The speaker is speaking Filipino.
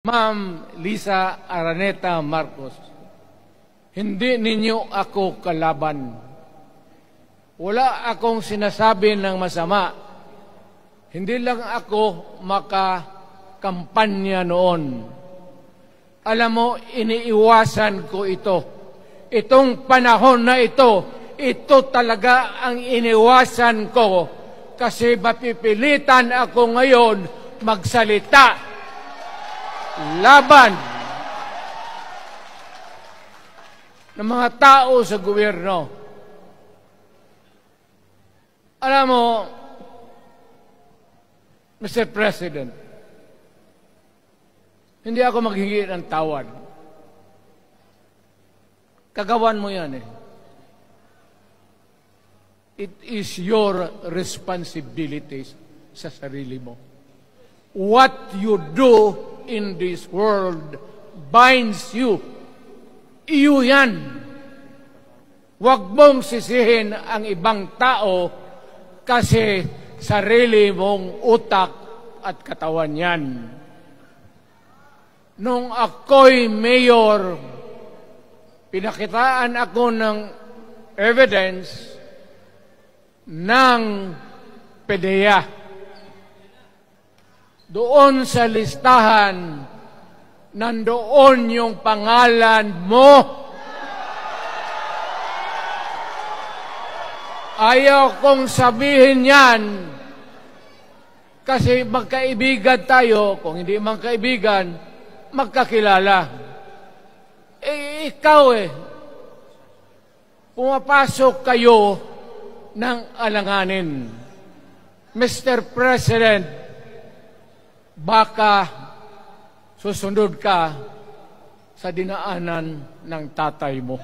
Ma'am Lisa Araneta Marcos, hindi ninyo ako kalaban. Wala akong sinasabi ng masama. Hindi lang ako makakampanya noon. Alam mo, iniiwasan ko ito. Itong panahon na ito talaga ang iniwasan ko kasi mapipilitan ako ngayon magsalita laban ng mga tao sa gobyerno. Alam mo, Mr. President, hindi ako maghingi ng tawad. Kagawan mo yan eh. It is your responsibility sa sarili mo. What you do in this world binds you. Iyo yan. Huwag mong sisihin ang ibang tao kasi sarili mong utak at katawan yan. Nung ako'y mayor, pinakitaan ako ng evidence ng PDEA. Doon sa listahan, nandoon yung pangalan mo. Ayaw kong sabihin yan kasi magkaibigan tayo. Kung hindi magkaibigan, magkakilala. Ikaw pumapasok kayo ng alanganin. Mr. President, baka susunod ka sa dinaanan ng tatay mo.